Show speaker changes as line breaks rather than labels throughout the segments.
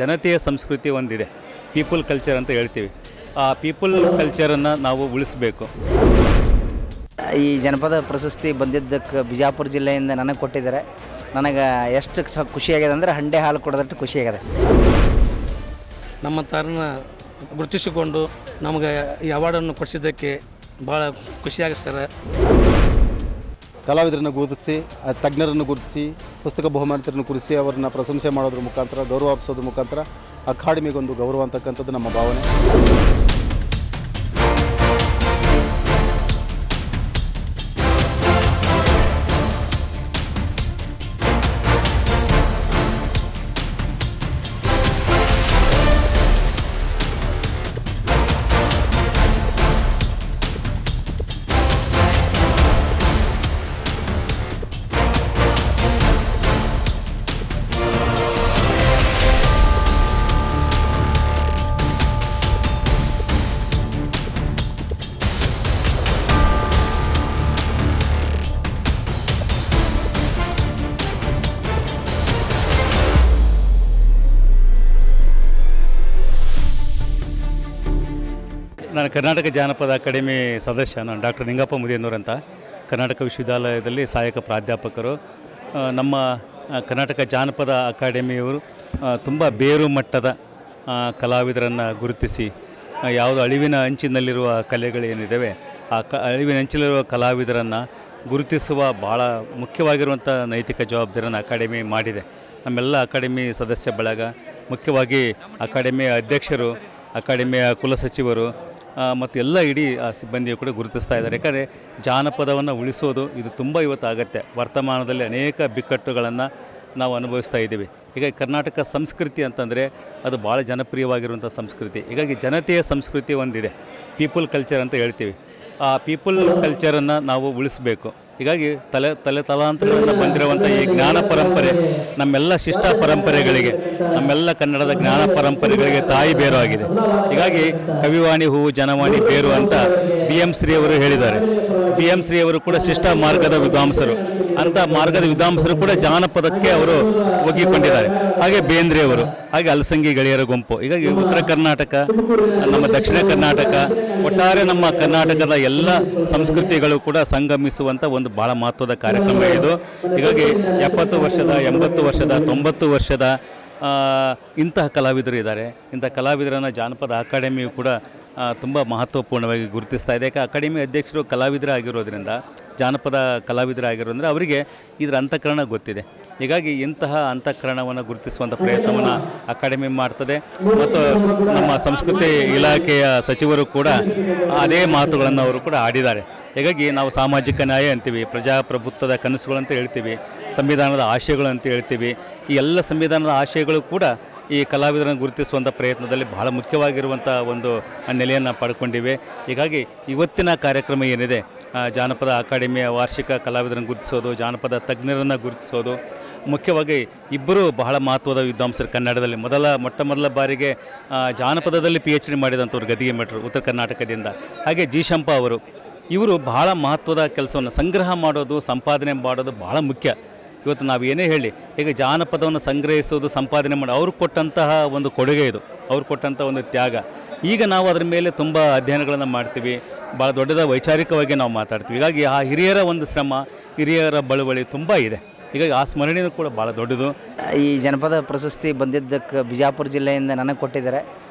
ಜನತೆಯ ಸಂಸ್ಕೃತಿ ಒಂದಿದೆ, ಪೀಪಲ್ ಕಲ್ಚರ್ ಅಂತ ಹೇಳ್ತೀವಿ. ಆ ಪೀಪಲ್ ಕಲ್ಚರನ್ನು ನಾವು ಉಳಿಸಬೇಕು.
ಈ ಜನಪದ ಪ್ರಶಸ್ತಿ ಬಂದಿದ್ದಕ್ಕೆ ಬಿಜಾಪುರ ಜಿಲ್ಲೆಯಿಂದ ನನಗೆ ಕೊಟ್ಟಿದ್ದಾರೆ. ನನಗೆ ಎಷ್ಟು ಖುಷಿಯಾಗಿದೆ ಅಂದರೆ ಹಂಡೆ ಹಾಲು ಕೊಡೋದಷ್ಟು ಖುಷಿಯಾಗಿದೆ.
ನಮ್ಮ ತಾರನ್ನ ಗುರುತಿಸಿಕೊಂಡು ನಮಗೆ ಈ ಅವಾರ್ಡನ್ನು ಕೊಡಿಸಿದ್ದಕ್ಕೆ ಭಾಳ ಖುಷಿಯಾಗಿದೆ ಸರ್.
ಕಲಾವಿದರನ್ನು ಗುರುತಿಸಿ, ತಜ್ಞರನ್ನು ಗುರುತಿಸಿ, ಪುಸ್ತಕ ಬಹುಮಾನಿತರನ್ನು ಕುರಿಸಿ ಅವರನ್ನು ಪ್ರಶಂಸೆ ಮಾಡೋದ್ರ ಮುಖಾಂತರ, ಗೌರವಿಸೋದ್ರ ಮುಖಾಂತರ ಅಕಾಡೆಮಿಗೊಂದು ಗೌರವ ಅಂತಕ್ಕಂಥದ್ದು ನಮ್ಮ ಭಾವನೆ.
ನಾನು ಕರ್ನಾಟಕ ಜಾನಪದ ಅಕಾಡೆಮಿ ಸದಸ್ಯ. ನಾನು ಡಾಕ್ಟರ್ ನಿಂಗಪ್ಪ ಮುದಿಯನ್ನೂರು ಅಂತ, ಕರ್ನಾಟಕ ವಿಶ್ವವಿದ್ಯಾಲಯದಲ್ಲಿ ಸಹಾಯಕ ಪ್ರಾಧ್ಯಾಪಕರು. ನಮ್ಮ ಕರ್ನಾಟಕ ಜಾನಪದ ಅಕಾಡೆಮಿಯವರು ತುಂಬ ಬೇರು ಮಟ್ಟದ ಕಲಾವಿದರನ್ನು ಗುರುತಿಸಿ, ಯಾವುದು ಅಳಿವಿನ ಅಂಚಿನಲ್ಲಿರುವ ಕಲೆಗಳೇನಿದ್ದಾವೆ ಆ ಅಳಿವಿನ ಅಂಚಿನಲ್ಲಿರುವ ಕಲಾವಿದರನ್ನು ಗುರುತಿಸುವ ಭಾಳ ಮುಖ್ಯವಾಗಿರುವಂಥ ನೈತಿಕ ಜವಾಬ್ದಾರಿಯನ್ನು ಅಕಾಡೆಮಿ ಮಾಡಿದೆ. ನಮ್ಮೆಲ್ಲ ಅಕಾಡೆಮಿ ಸದಸ್ಯ ಬಳಗ, ಮುಖ್ಯವಾಗಿ ಅಕಾಡೆಮಿಯ ಅಧ್ಯಕ್ಷರು, ಅಕಾಡೆಮಿಯ ಕುಲಸಚಿವರು ಮತ್ತು ಎಲ್ಲ ಇಡೀ ಸಿಬ್ಬಂದಿಯು ಕೂಡ ಗುರುತಿಸ್ತಾ ಇದ್ದಾರೆ. ಯಾಕಂದರೆ ಜಾನಪದವನ್ನು ಉಳಿಸೋದು ಇದು ತುಂಬ ಇವತ್ತು ಅಗತ್ಯ. ವರ್ತಮಾನದಲ್ಲಿ ಅನೇಕ ಬಿಕ್ಕಟ್ಟುಗಳನ್ನು ನಾವು ಅನುಭವಿಸ್ತಾ ಇದ್ದೀವಿ. ಹೀಗಾಗಿ ಕರ್ನಾಟಕ ಸಂಸ್ಕೃತಿ ಅಂತಂದರೆ ಅದು ಭಾಳ ಜನಪ್ರಿಯವಾಗಿರುವಂಥ ಸಂಸ್ಕೃತಿ. ಹೀಗಾಗಿ ಜನತೆಯ ಸಂಸ್ಕೃತಿ ಒಂದಿದೆ, ಪೀಪಲ್ ಕಲ್ಚರ್ ಅಂತ ಹೇಳ್ತೀವಿ. ಆ ಪೀಪಲ್ ಕಲ್ಚರನ್ನು ನಾವು ಉಳಿಸಬೇಕು. ಹೀಗಾಗಿ ತಲಾಂತರಗಳಿಂದ ಬಂದಿರುವಂಥ ಈ ಜ್ಞಾನ ಪರಂಪರೆ ನಮ್ಮೆಲ್ಲ ಶಿಷ್ಟ ಪರಂಪರೆಗಳಿಗೆ, ನಮ್ಮೆಲ್ಲ ಕನ್ನಡದ ಜ್ಞಾನ ಪರಂಪರೆಗಳಿಗೆ ತಾಯಿ ಬೇರು ಆಗಿದೆ. ಹೀಗಾಗಿ ಕವಿವಾಣಿ ಹೂವು ಜನವಾಣಿ ಬೇರು ಅಂತ BM ಶ್ರೀ ಅವರು ಹೇಳಿದ್ದಾರೆ. BM ಶ್ರೀ ಅವರು ಕೂಡ ಶಿಷ್ಟ ಮಾರ್ಗದ ವಿದ್ವಾಂಸರು. ಅಂಥ ಮಾರ್ಗದ ವಿದ್ವಾಂಸರು ಕೂಡ ಜಾನಪದಕ್ಕೆ ಅವರು ಒಗ್ಗಿಕೊಂಡಿದ್ದಾರೆ. ಹಾಗೆ ಬೇಂದ್ರೆಯವರು, ಹಾಗೆ ಅಲಸಂಗಿ ಗೆಳೆಯರ ಗುಂಪು. ಹೀಗಾಗಿ ಉತ್ತರ ಕರ್ನಾಟಕ, ನಮ್ಮ ದಕ್ಷಿಣ ಕರ್ನಾಟಕ, ಒಟ್ಟಾರೆ ನಮ್ಮ ಕರ್ನಾಟಕದ ಎಲ್ಲ ಸಂಸ್ಕೃತಿಗಳು ಕೂಡ ಸಂಗಮಿಸುವಂಥ ಒಂದು ಭಾಳ ಮಹತ್ವದ ಕಾರ್ಯಕ್ರಮ ಇದು. ಹೀಗಾಗಿ 70 ವರ್ಷದ, 80 ವರ್ಷದ, 90 ವರ್ಷದ ಇಂತಹ ಕಲಾವಿದರು ಇದ್ದಾರೆ. ಇಂಥ ಕಲಾವಿದರನ್ನು ಜಾನಪದ ಅಕಾಡೆಮಿಯು ಕೂಡ ತುಂಬ ಮಹತ್ವಪೂರ್ಣವಾಗಿ ಗುರುತಿಸ್ತಾ ಇದೆ. ಯಾಕೆ ಅಕಾಡೆಮಿ ಅಧ್ಯಕ್ಷರು ಕಲಾವಿದರಾಗಿರೋದ್ರಿಂದ, ಜಾನಪದ ಕಲಾವಿದರಾಗಿರೋದ್ರಿಂದ ಅವರಿಗೆ ಇದರ ಅಂತಃಕರಣ ಗೊತ್ತಿದೆ. ಹೀಗಾಗಿ ಇಂತಹ ಅಂತಃಕರಣವನ್ನು ಗುರುತಿಸುವಂಥ ಪ್ರಯತ್ನವನ್ನು ಅಕಾಡೆಮಿ ಮಾಡ್ತದೆ. ಮತ್ತು ನಮ್ಮ ಸಂಸ್ಕೃತಿ ಇಲಾಖೆಯ ಸಚಿವರು ಕೂಡ ಅದೇ ಮಾತುಗಳನ್ನು ಅವರು ಕೂಡ ಆಡಿದ್ದಾರೆ. ಹೀಗಾಗಿ ನಾವು ಸಾಮಾಜಿಕ ನ್ಯಾಯ ಅಂತೀವಿ, ಪ್ರಜಾಪ್ರಭುತ್ವದ ಕನಸುಗಳಂತ ಹೇಳ್ತೀವಿ, ಸಂವಿಧಾನದ ಆಶಯಗಳು ಅಂತ ಹೇಳ್ತೀವಿ. ಈ ಎಲ್ಲ ಸಂವಿಧಾನದ ಆಶಯಗಳು ಕೂಡ ಈ ಕಲಾವಿದರನ್ನು ಗುರುತಿಸುವಂಥ ಪ್ರಯತ್ನದಲ್ಲಿ ಬಹಳ ಮುಖ್ಯವಾಗಿರುವಂಥ ಒಂದು ನೆಲೆಯನ್ನು ಪಡ್ಕೊಂಡಿವೆ. ಹೀಗಾಗಿ ಇವತ್ತಿನ ಕಾರ್ಯಕ್ರಮ ಏನಿದೆ, ಜಾನಪದ ಅಕಾಡೆಮಿಯ ವಾರ್ಷಿಕ ಕಲಾವಿದರನ್ನು ಗುರುತಿಸೋದು, ಜಾನಪದ ತಜ್ಞರನ್ನು ಗುರುತಿಸೋದು, ಮುಖ್ಯವಾಗಿ ಇಬ್ಬರು ಬಹಳ ಮಹತ್ವದ ವಿದ್ವಾಂಸರು ಕನ್ನಡದಲ್ಲಿ ಮೊಟ್ಟ ಮೊದಲ ಬಾರಿಗೆ ಜಾನಪದದಲ್ಲಿ PhD ಮಾಡಿದಂಥವ್ರು ಗದಿಗೆ ಮಠರು ಉತ್ತರ ಕರ್ನಾಟಕದಿಂದ. ಹಾಗೆ ಜಿ ಶಂಪ ಅವರು, ಇವರು ಬಹಳ ಮಹತ್ವದ ಕೆಲಸವನ್ನು ಸಂಗ್ರಹ ಮಾಡೋದು, ಸಂಪಾದನೆ ಮಾಡೋದು ಬಹಳ ಮುಖ್ಯ. ಇವತ್ತು ನಾವು ಏನೇ ಹೇಳಿ, ಈಗ ಜಾನಪದವನ್ನು ಸಂಗ್ರಹಿಸೋದು, ಸಂಪಾದನೆ ಮಾಡೋದು ಅವ್ರು ಕೊಟ್ಟಂತಹ ಒಂದು ಕೊಡುಗೆ ಇದು, ಅವ್ರು ಕೊಟ್ಟಂಥ ಒಂದು ತ್ಯಾಗ. ಈಗ ನಾವು ಅದರ ಮೇಲೆ ತುಂಬ ಅಧ್ಯಯನಗಳನ್ನು ಮಾಡ್ತೀವಿ, ಭಾಳ ದೊಡ್ಡದ ವೈಚಾರಿಕವಾಗಿ ನಾವು ಮಾತಾಡ್ತೀವಿ. ಹೀಗಾಗಿ ಆ ಹಿರಿಯರ ಒಂದು ಶ್ರಮ, ಹಿರಿಯರ ಬಳುವಳಿ ತುಂಬ ಇದೆ. ಹೀಗಾಗಿ ಆ ಸ್ಮರಣೆಯೂ ಕೂಡ ಭಾಳ ದೊಡ್ಡದು.
ಈ ಜನಪದ ಪ್ರಶಸ್ತಿ ಬಂದಿದ್ದಕ್ಕೆ ಬಿಜಾಪುರ ಜಿಲ್ಲೆಯಿಂದ ನನಗೆ ಕೊಟ್ಟಿದ್ದಾರೆ.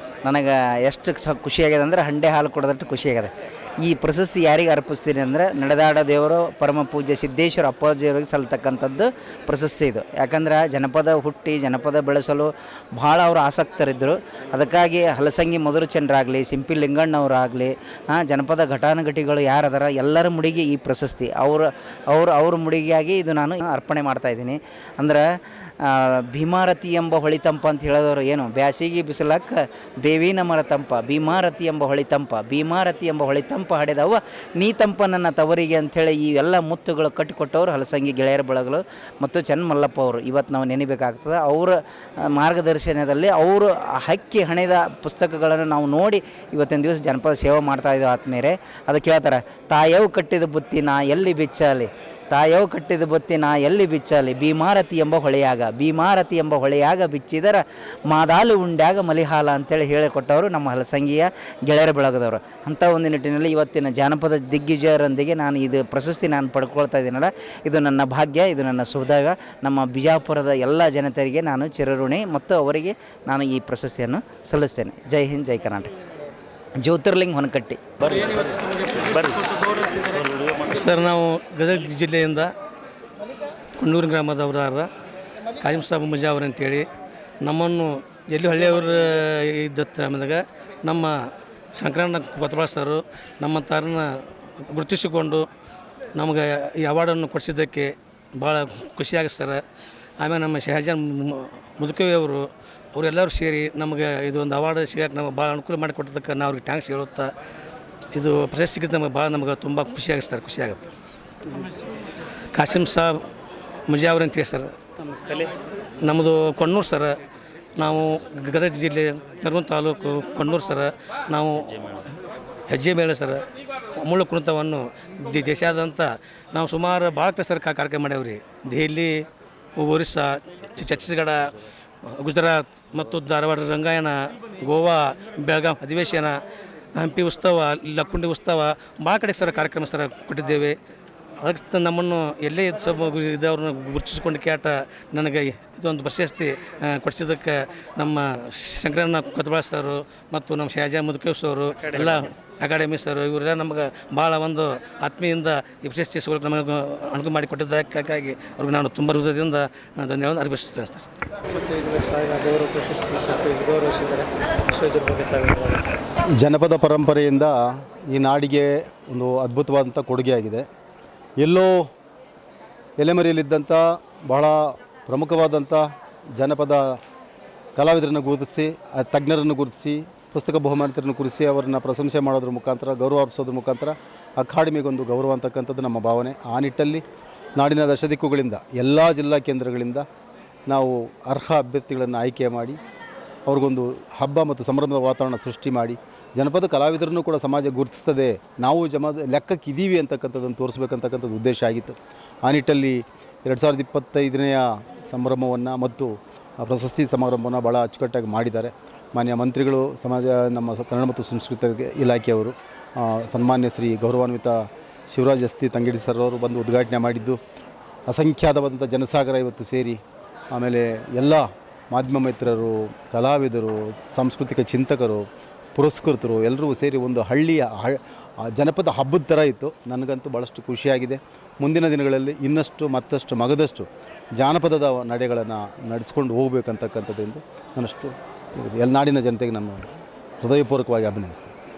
ನನಗೆ ಎಷ್ಟು ಖುಷಿಯಾಗಿದೆ ಅಂದರೆ ಹಂಡೆ ಹಾಲು ಕೊಡೋದಷ್ಟು ಖುಷಿಯಾಗಿದೆ. ಈ ಪ್ರಶಸ್ತಿ ಯಾರಿಗೆ ಅರ್ಪಿಸ್ತೀನಿ ಅಂದರೆ ನಡೆದಾಡ ದೇವರು ಪರಮ ಪೂಜ್ಯ ಸಿದ್ದೇಶ್ವರ ಅಪ್ಪಾಜಿಯವರಿಗೆ ಸಲ್ತಕ್ಕಂಥದ್ದು ಪ್ರಶಸ್ತಿ ಇದು. ಯಾಕಂದ್ರೆ ಜನಪದ ಹುಟ್ಟಿ ಜನಪದ ಬೆಳೆಸಲು ಭಾಳ ಅವರು ಆಸಕ್ತರಿದ್ದರು. ಅದಕ್ಕಾಗಿ ಹಲಸಂಗಿ ಮಧುರಚಂದ್ರಾಗಲಿ, ಸಿಂಪಿ ಲಿಂಗಣ್ಣವರಾಗಲಿ, ಜನಪದ ಘಟಾನುಘಟಿಗಳು ಯಾರದಾರ ಎಲ್ಲರ ಮುಡಿಗೆ ಈ ಪ್ರಶಸ್ತಿ ಅವ್ರ ಮುಡಿಗೆಯಾಗಿ ಇದು ನಾನು ಅರ್ಪಣೆ ಮಾಡ್ತಾಯಿದ್ದೀನಿ. ಅಂದ್ರೆ ಭೀಮಾರತಿ ಎಂಬ ಹೊಳಿತಂಪ ಅಂತ ಹೇಳಿದವರು ಏನು, ಬ್ಯಾಸಿಗೆ ಬಿಸಿಲಕ್ಕೆ ಬೇವಿನ ಮರ ತಂಪ, ಭೀಮಾರತಿ ಎಂಬ ಹೊಳಿತಂಪ, ಭೀಮಾರತಿ ಎಂಬ ಹೊಳಿತಂಪ ಹಾಡಿದವ ನೀ ತಂಪ ನನ್ನ ತವರಿಗೆ ಅಂಥೇಳಿ ಈ ಎಲ್ಲ ಮುತ್ತುಗಳು ಕಟ್ಟಿಕೊಟ್ಟವರು ಹಲಸಂಗಿ ಗೆಳೆಯರ ಬಳಗಲು ಮತ್ತು ಚನ್ನ ಮಲ್ಲಪ್ಪ ಅವರು. ಇವತ್ತು ನಾವು ನೆನೆಬೇಕಾಗ್ತದೆ. ಅವರ ಮಾರ್ಗದರ್ಶನದಲ್ಲಿ ಅವರು ಹಕ್ಕಿ ಹಣೆದ ಪುಸ್ತಕಗಳನ್ನು ನಾವು ನೋಡಿ ಇವತ್ತಿನ ದಿವಸ ಜನಪದ ಸೇವೆ ಮಾಡ್ತಾಯಿದ್ದೇವೆ. ಆದ್ಮೇಲೆ ಅದಕ್ಕೆ ಹೇಳ್ತಾರೆ, ತಾಯವು ಕಟ್ಟಿದ ಬುತ್ತಿ ನಾ ಎಲ್ಲಿ ಬಿಚ್ಚಲಿ, ತಾಯವು ಕಟ್ಟಿದ ಬೊತ್ತಿ ನಾ ಎಲ್ಲಿ ಬಿಚ್ಚಲಿ ಭೀಮಾರತಿ ಎಂಬ ಹೊಳೆಯಾಗ ಬಿಚ್ಚಿದರ ಮಾದಾಲು ಉಂಡ್ಯಾಗ ಮಲಿಹಾಲ ಅಂತೇಳಿ ಹೇಳಿಕೊಟ್ಟವರು ನಮ್ಮ ಹಲಸಂಗಿಯ ಗೆಳೆಯರ ಬಳಗದವರು. ಅಂಥ ಒಂದು ನಿಟ್ಟಿನಲ್ಲಿ ಇವತ್ತಿನ ಜಾನಪದ ದಿಗ್ಗಜರೊಂದಿಗೆ ನಾನು ಇದು ಪ್ರಶಸ್ತಿ ನಾನು ಪಡ್ಕೊಳ್ತಾ ಇದ್ದೀನಲ್ಲ, ಇದು ನನ್ನ ಭಾಗ್ಯ, ಇದು ನನ್ನ ಸುದೈವ. ನಮ್ಮ ಬಿಜಾಪುರದ ಎಲ್ಲ ಜನತೆಯರಿಗೆ ನಾನು ಚಿರಋಣಿ ಮತ್ತು ಅವರಿಗೆ ನಾನು ಈ ಪ್ರಶಸ್ತಿಯನ್ನು ಸಲ್ಲಿಸ್ತೇನೆ. ಜೈ ಹಿಂದ್, ಜೈ ಕರ್ನಾಟಕ. ಜ್ಯೋತಿರ್ಲಿಂಗ್ ಹೊನಕಟ್ಟಿ.
ಸರ್, ನಾವು ಗದಗ ಜಿಲ್ಲೆಯಿಂದ ಕುನ್ನೂರು ಗ್ರಾಮದವರಾದ ಕಾಜಿಮ್ ಸಾಬ್ ಮುಜಾವರ್ ಅಂತೇಳಿ ನಮ್ಮನ್ನು ಎಲ್ಲಿ ಹಳ್ಳಿಯವರು ಇದ್ದ ಟೈಮ್ದಾಗ ನಮ್ಮ ಸಂಕ್ರಮಣ ಕೊತ್ತಬಾಳ ಸರು ನಮ್ಮ ತಾರನ್ನ ಗುರುತಿಸಿಕೊಂಡು ನಮಗೆ ಈ ಅವಾರ್ಡನ್ನು ಕೊಡಿಸಿದ್ದಕ್ಕೆ ಭಾಳ ಖುಷಿಯಾಗುತ್ತೆ ಸರ್. ಆಮೇಲೆ ನಮ್ಮ ಶಹಜಾನ್ ಮುದುಕವಿಯವರು ಅವರೆಲ್ಲರೂ ಸೇರಿ ನಮಗೆ ಇದೊಂದು ಅವಾರ್ಡ್ ಸಿಗೋಕ್ಕೆ ನಮಗೆ ಭಾಳ ಅನುಕೂಲ ಮಾಡಿಕೊಟ್ಟಿದ್ದಕ್ಕೆ ನಾವು ಅವ್ರಿಗೆ ಟ್ಯಾಂಕ್ಸ್ ಹೇಳುತ್ತಾ ಇದು ಪ್ರಶಸ್ತಿ ಸಿಕ್ಕಿದ್ದು ನಮಗೆ ಭಾಳ ನಮಗೆ ತುಂಬ ಖುಷಿಯಾಗುತ್ತೆ ಸರ್. ಖುಷಿಯಾಗುತ್ತೆ. ಕಾಸಿಮ್ ಸಾಬ್ ಮುಜಾವರ್ ಅಂತೇಳಿ ಸರ್. ನಮ್ಮದು ಕೊಣ್ಣೂರು ಸರ. ನಾವು ಗದಗ ಜಿಲ್ಲೆ ನರಗುಂದ ತಾಲೂಕು ಕೊಣ್ಣೂರು ಸರ. ನಾವು ಹೆಜ್ಜೆ ಮೇಳ ಸರ ಮುಳ್ಳು ಕುಣಿತವನ್ನು ದೇಶಾದ್ಯಂತ ನಾವು ಸುಮಾರು ಭಾಳ ಸರ್ ಕಾರ್ಯಕ್ರಮ ಮಾಡ್ಯಾವ್ರಿ. ದೆಹಲಿ, ಒರಿಸ್ಸಾ, ಛತ್ತೀಸ್ಗಢ, ಗುಜರಾತ್ ಮತ್ತು ಧಾರವಾಡ ರಂಗಾಯಣ, ಗೋವಾ, ಬೆಳಗಾಂ ಅಧಿವೇಶನ, ಹಂಪಿ ಉತ್ಸವ, ಲಕ್ಕುಂಡಿ ಉತ್ಸವ, ಭಾಳ ಕಡೆ ಸರ್ ಕಾರ್ಯಕ್ರಮ ಸರ ಕೊಟ್ಟಿದ್ದೇವೆ. ಅದಕ್ಕೆ ನಮ್ಮನ್ನು ಎಲ್ಲೇ ಇದವ್ರನ್ನ ಗುರುತಿಸಿಕೊಂಡು ಕ್ಯಾಟ ನನಗೆ ಇದೊಂದು ಪ್ರಶಸ್ತಿ ಕೊಡಿಸಿದ್ದಕ್ಕೆ ನಮ್ಮ ಶಂಕರಣ್ಣ ಕೊತ್ತಬಾಳ ಸರು ಮತ್ತು ನಮ್ಮ ಶಹಜಾನ್ ಮುದುಕೇವ್ ಸರು, ಎಲ್ಲ ಅಕಾಡೆಮಿ ಸರ್, ಇವರೆಲ್ಲ ನಮಗೆ ಭಾಳ ಒಂದು ಆತ್ಮೀಯಿಂದ ಈ ಪ್ರಶಸ್ತಿ ಸಿಗೋಕ್ಕೆ ನಮಗೆ ಅನುಕೂಲ ಮಾಡಿಕೊಟ್ಟಿದ್ದಕ್ಕಾಗಿ ಅವ್ರಿಗೆ ನಾನು ತುಂಬ ಹೃದಯದಿಂದ ಧನ್ಯವಾದ ಅರ್ಪಿಸುತ್ತೇನೆ ಸರ್.
ಜನಪದ ಪರಂಪರೆಯಿಂದ ಈ ನಾಡಿಗೆ ಒಂದು ಅದ್ಭುತವಾದಂಥ ಕೊಡುಗೆಯಾಗಿದೆ. ಎಲ್ಲೋ ಎಲೆಮರೆಯಲ್ಲಿದ್ದಂಥ ಬಹಳ ಪ್ರಮುಖವಾದಂಥ ಜನಪದ ಕಲಾವಿದರನ್ನು ಗುರುತಿಸಿ, ತಜ್ಞರನ್ನು ಗುರುತಿಸಿ, ಪುಸ್ತಕ ಬಹುಮಾನಿತರನ್ನು ಕುರಿಸಿ ಅವರನ್ನು ಪ್ರಶಂಸೆ ಮಾಡೋದ್ರ ಮುಖಾಂತರ, ಗೌರವ ಅರ್ಪಿಸೋದ್ರ ಮುಖಾಂತರ ಅಕಾಡೆಮಿಗೊಂದು ಗೌರವ ಅಂತಕ್ಕಂಥದ್ದು ನಮ್ಮ ಭಾವನೆ. ಆ ನಿಟ್ಟಲ್ಲಿ ನಾಡಿನ ದಶದಿಕ್ಕುಗಳಿಂದ ಎಲ್ಲ ಜಿಲ್ಲಾ ಕೇಂದ್ರಗಳಿಂದ ನಾವು ಅರ್ಹ ಅಭ್ಯರ್ಥಿಗಳನ್ನು ಆಯ್ಕೆ ಮಾಡಿ ಅವ್ರಿಗೊಂದು ಹಬ್ಬ ಮತ್ತು ಸಂಭ್ರಮದ ವಾತಾವರಣ ಸೃಷ್ಟಿ ಮಾಡಿ ಜನಪದ ಕಲಾವಿದರನ್ನು ಕೂಡ ಸಮಾಜ ಗುರುತಿಸ್ತದೆ, ನಾವು ಲೆಕ್ಕಕ್ಕಿದ್ದೀವಿ ಅಂತಕ್ಕಂಥದ್ದನ್ನು ತೋರಿಸ್ಬೇಕಂತಕ್ಕಂಥದ್ದು ಉದ್ದೇಶ ಆಗಿತ್ತು. ಆ ನಿಟ್ಟಲ್ಲಿ 2025ನೇ ಸಂಭ್ರಮವನ್ನು ಮತ್ತು ಪ್ರಶಸ್ತಿ ಸಮಾರಂಭವನ್ನು ಭಾಳ ಅಚ್ಚುಕಟ್ಟಾಗಿ ಮಾಡಿದ್ದಾರೆ. ಮಾನ್ಯ ಮಂತ್ರಿಗಳು, ನಮ್ಮ ಕನ್ನಡ ಮತ್ತು ಸಂಸ್ಕೃತಿ ಇಲಾಖೆಯವರು, ಸನ್ಮಾನ್ಯ ಶ್ರೀ ಗೌರವಾನ್ವಿತ ಶಿವರಾಜ್ ಎಸ್ ಟಿ ತಂಗಡಿ ಸರ್ ಅವರು ಬಂದು ಉದ್ಘಾಟನೆ ಮಾಡಿದ್ದು, ಅಸಂಖ್ಯಾತವಾದಂಥ ಜನಸಾಗರ ಇವತ್ತು ಸೇರಿ, ಆಮೇಲೆ ಎಲ್ಲ ಮಾಧ್ಯಮ ಮಿತ್ರರು, ಕಲಾವಿದರು, ಸಾಂಸ್ಕೃತಿಕ ಚಿಂತಕರು, ಪುರಸ್ಕೃತರು ಎಲ್ಲರೂ ಸೇರಿ ಒಂದು ಹಳ್ಳಿಯ ಜನಪದ ಹಬ್ಬದ ಥರ ಇತ್ತು. ನನಗಂತೂ ಭಾಳಷ್ಟು ಖುಷಿಯಾಗಿದೆ. ಮುಂದಿನ ದಿನಗಳಲ್ಲಿ ಮತ್ತಷ್ಟು ಮಗದಷ್ಟು ಜಾನಪದದ ನಡೆಗಳನ್ನು ನಡೆಸ್ಕೊಂಡು ಹೋಗಬೇಕಂತಕ್ಕಂಥದ್ದೆಂದು ನಾನಷ್ಟು ಎಲ್ಲ ನಾಡಿನ ಜನತೆಗೆ ನಾನು ಹೃದಯಪೂರ್ವಕವಾಗಿ ಅಭಿನಂದಿಸ್ತೇನೆ.